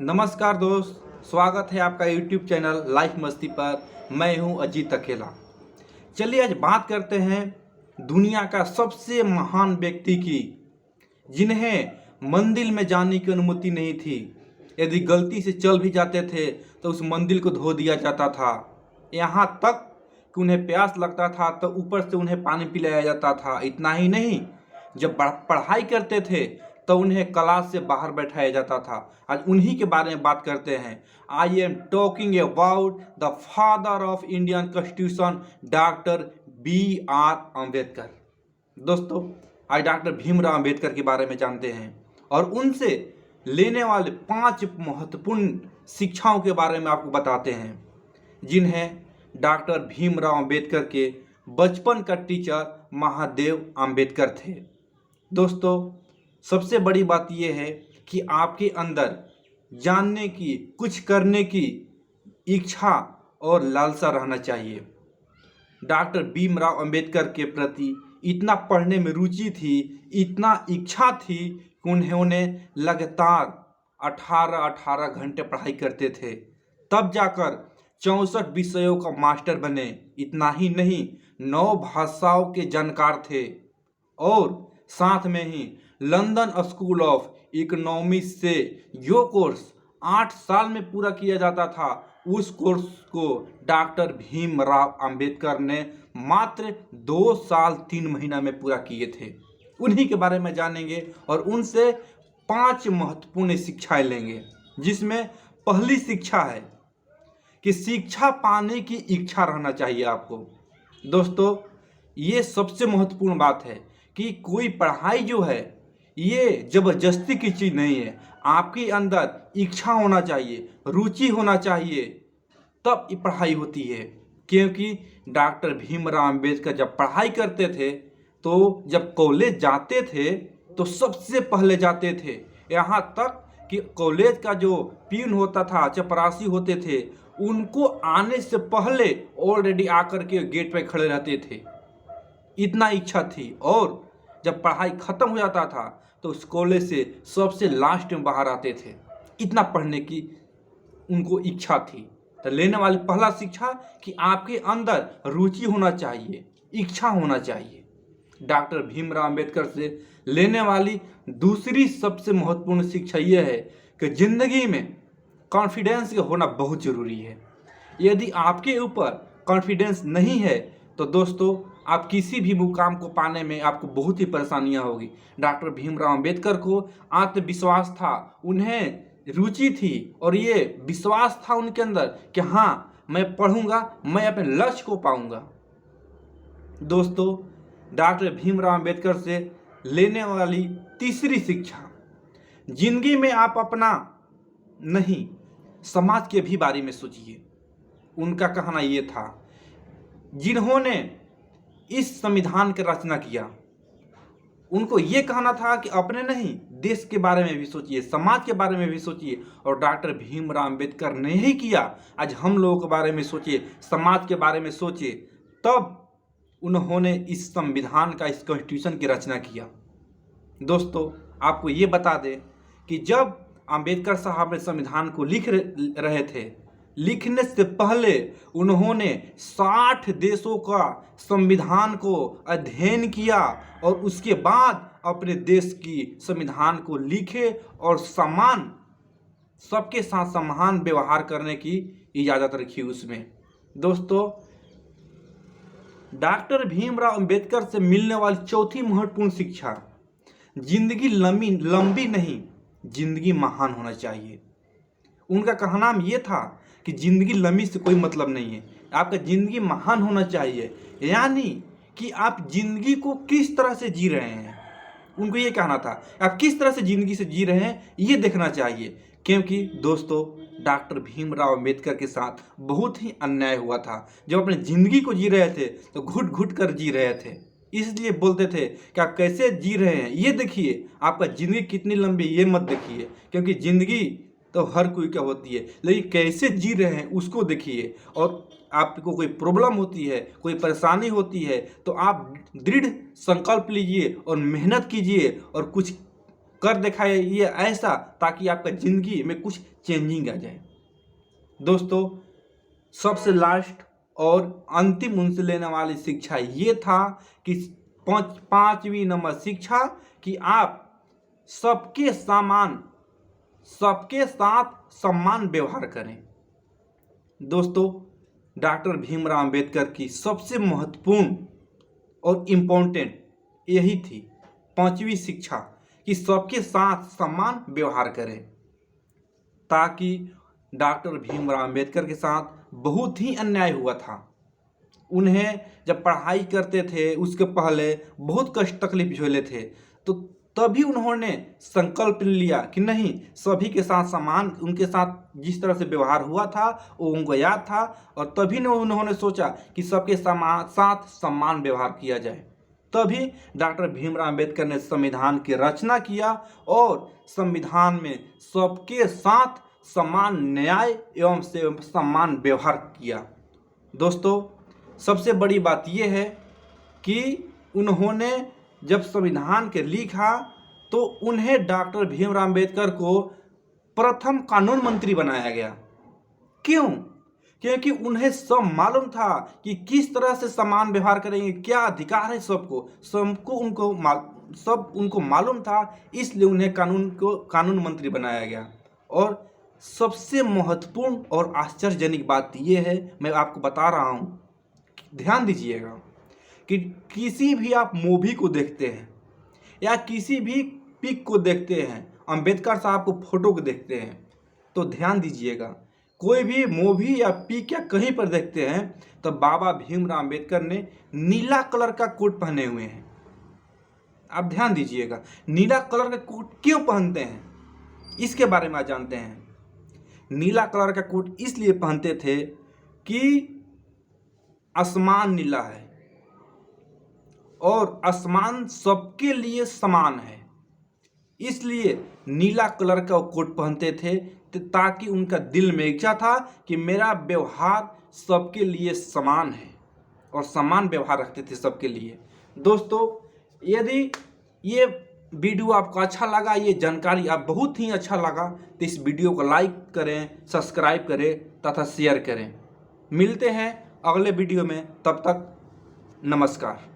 नमस्कार दोस्त, स्वागत है आपका YouTube चैनल लाइफ मस्ती पर। मैं हूं अजीत अकेला। चलिए आज बात करते हैं दुनिया का सबसे महान व्यक्ति की, जिन्हें मंदिर में जाने की अनुमति नहीं थी। यदि गलती से चल भी जाते थे तो उस मंदिर को धो दिया जाता था। यहाँ तक कि उन्हें प्यास लगता था तो ऊपर से उन्हें पानी पिलाया जाता था। इतना ही नहीं, जब पढ़ाई करते थे तो उन्हें क्लास से बाहर बैठाया जाता था। आज उन्हीं के बारे में बात करते हैं। I am talking about the father of Indian constitution, doctor B.R. Ambedkar. दोस्तों, आज डॉक्टर भीमराव अम्बेडकर के बारे में जानते हैं और उनसे लेने वाले 5 महत्वपूर्ण शिक्षाओं के बारे में आपको बताते हैं, जिन्हें डॉक्टर भीमराव अम्बेडकर के बचपन का टीचर महादेव अम्बेडकर थे। दोस्तों, सबसे बड़ी बात यह है कि आपके अंदर जानने की, कुछ करने की इच्छा और लालसा रहना चाहिए। डॉक्टर भीमराव अम्बेडकर के प्रति इतना पढ़ने में रुचि थी, इतना इच्छा थी कि उन्होंने लगातार 18 घंटे पढ़ाई करते थे, तब जाकर 64 विषयों का मास्टर बने। इतना ही नहीं, 9 भाषाओं के जानकार थे और साथ में ही लंदन स्कूल ऑफ इकोनॉमिक्स से जो कोर्स 8 साल में पूरा किया जाता था, उस कोर्स को डॉक्टर भीमराव अंबेडकर ने मात्र 2 साल 3 महीना में पूरा किए थे। उन्हीं के बारे में जानेंगे और उनसे 5 महत्वपूर्ण शिक्षाएं लेंगे, जिसमें पहली शिक्षा है कि शिक्षा पाने की इच्छा रहना चाहिए आपको। दोस्तों, ये सबसे महत्वपूर्ण बात है कि कोई पढ़ाई जो है ये ज़बरदस्ती की चीज़ नहीं है। आपके अंदर इच्छा होना चाहिए, रुचि होना चाहिए, तब ये पढ़ाई होती है। क्योंकि डॉक्टर भीमराव अम्बेडकर जब पढ़ाई करते थे तो जब कॉलेज जाते थे तो सबसे पहले जाते थे। यहाँ तक कि कॉलेज का जो प्यून होता था, चपरासी होते थे, उनको आने से पहले ऑलरेडी आकर के गेट पे खड़े रहते थे। इतना इच्छा थी। और जब पढ़ाई ख़त्म हो जाता था तो उस कॉलेज से सबसे लास्ट में बाहर आते थे। इतना पढ़ने की उनको इच्छा थी। तो लेने वाली पहला शिक्षा कि आपके अंदर रुचि होना चाहिए, इच्छा होना चाहिए। डॉक्टर भीमराव अम्बेडकर से लेने वाली दूसरी सबसे महत्वपूर्ण शिक्षा यह है कि ज़िंदगी में कॉन्फिडेंस होना बहुत ज़रूरी है। यदि आपके ऊपर कॉन्फिडेंस नहीं है तो दोस्तों, आप किसी भी मुकाम को पाने में आपको बहुत ही परेशानियां होगी। डॉक्टर भीमराव अम्बेडकर को आत्मविश्वास था, उन्हें रुचि थी और ये विश्वास था उनके अंदर कि हाँ, मैं पढ़ूंगा, मैं अपने लक्ष्य को पाऊंगा। दोस्तों, डॉक्टर भीमराव अम्बेडकर से लेने वाली तीसरी शिक्षा, जिंदगी में आप अपना नहीं, समाज के भी बारे में सोचिए। उनका कहना ये था, जिन्होंने इस संविधान की रचना किया, उनको ये कहना था कि अपने नहीं, देश के बारे में भी सोचिए, समाज के बारे में भी सोचिए। और डॉक्टर भीमराव अम्बेडकर ने ही किया। आज हम लोगों के बारे में सोचिए, समाज के बारे में सोचिए, तब उन्होंने इस संविधान का, इस कॉन्स्टिट्यूशन की रचना किया। दोस्तों, आपको ये बता दें कि जब अम्बेडकर साहब ने संविधान को लिख रहे थे, लिखने से पहले उन्होंने 60 देशों का संविधान को अध्ययन किया और उसके बाद अपने देश की संविधान को लिखे और सबके साथ समान व्यवहार करने की इजाज़त रखी उसमें। दोस्तों, डॉक्टर भीमराव अम्बेडकर से मिलने वाली चौथी महत्वपूर्ण शिक्षा, जिंदगी लंबी नहीं, जिंदगी महान होना चाहिए। उनका कहना ये था कि ज़िंदगी लंबी से कोई मतलब नहीं है, आपका ज़िंदगी महान होना चाहिए। यानी कि आप ज़िंदगी को किस तरह से जी रहे हैं, उनको ये कहना था, आप किस तरह से ज़िंदगी से जी रहे हैं ये देखना चाहिए। क्योंकि दोस्तों, डॉक्टर भीमराव अम्बेडकर के साथ बहुत ही अन्याय हुआ था। जब अपनी ज़िंदगी को जी रहे थे तो घुट घुट कर जी रहे थे। इसलिए बोलते थे कि आप कैसे जी रहे हैं ये देखिए, आपका ज़िंदगी कितनी लंबी ये मत देखिए, क्योंकि ज़िंदगी तो हर कोई क्या होती है, लेकिन कैसे जी रहे हैं उसको देखिए। और आपको कोई प्रॉब्लम होती है, कोई परेशानी होती है, तो आप दृढ़ संकल्प लीजिए और मेहनत कीजिए और कुछ कर दिखाइए ऐसा ताकि आपका ज़िंदगी में कुछ चेंजिंग आ जाए। दोस्तों, सबसे लास्ट और अंतिम उनसे लेने वाली शिक्षा ये था कि 5वीं नंबर शिक्षा कि आप सबके साथ सम्मान व्यवहार करें। दोस्तों, डॉक्टर भीमराव अंबेडकर की सबसे महत्वपूर्ण और इम्पोर्टेंट यही थी 5वीं शिक्षा कि सबके साथ सम्मान व्यवहार करें, ताकि डॉक्टर भीमराव अंबेडकर के साथ बहुत ही अन्याय हुआ था। उन्हें जब पढ़ाई करते थे उसके पहले बहुत कष्ट तकलीफ झेले थे, तो तभी उन्होंने संकल्प लिया कि नहीं, सभी के साथ समान, उनके साथ जिस तरह से व्यवहार हुआ था वो उनको याद था, और तभी ने उन्होंने सोचा कि सबके साथ समान व्यवहार किया जाए। तभी डॉक्टर भीमराव अंबेडकर ने संविधान की रचना किया और संविधान में सबके साथ समान न्याय एवं समान व्यवहार किया। दोस्तों, सबसे बड़ी बात यह है कि उन्होंने जब संविधान के लिखा तो उन्हें डॉक्टर भीमराव अंबेडकर को प्रथम कानून मंत्री बनाया गया। क्यों? क्योंकि उन्हें सब मालूम था कि किस तरह से समान व्यवहार करेंगे, क्या अधिकार है सबको उनको मालूम था, इसलिए उन्हें कानून मंत्री बनाया गया। और सबसे महत्वपूर्ण और आश्चर्यजनक बात यह है, मैं आपको बता रहा हूँ, ध्यान दीजिएगा कि किसी भी आप मूवी को देखते हैं या किसी भी पिक को देखते हैं, अंबेडकर साहब को फोटो को देखते हैं, तो ध्यान दीजिएगा, कोई भी मूवी या पिक या कहीं पर देखते हैं तो बाबा भीमराव अंबेडकर ने नीला कलर का कोट पहने हुए हैं। आप ध्यान दीजिएगा, नीला कलर का कोट क्यों पहनते हैं, इसके बारे में आज जानते हैं। नीला कलर का कोट इसलिए पहनते थे कि आसमान नीला है और आसमान सबके लिए समान है, इसलिए नीला कलर का कोट पहनते थे, ताकि उनका दिल में इच्छा था कि मेरा व्यवहार सबके लिए समान है और समान व्यवहार रखते थे सबके लिए। दोस्तों, यदि ये वीडियो आपको अच्छा लगा, ये जानकारी आप बहुत ही अच्छा लगा, तो इस वीडियो को लाइक करें, सब्सक्राइब करें तथा शेयर करें। मिलते हैं अगले वीडियो में, तब तक नमस्कार।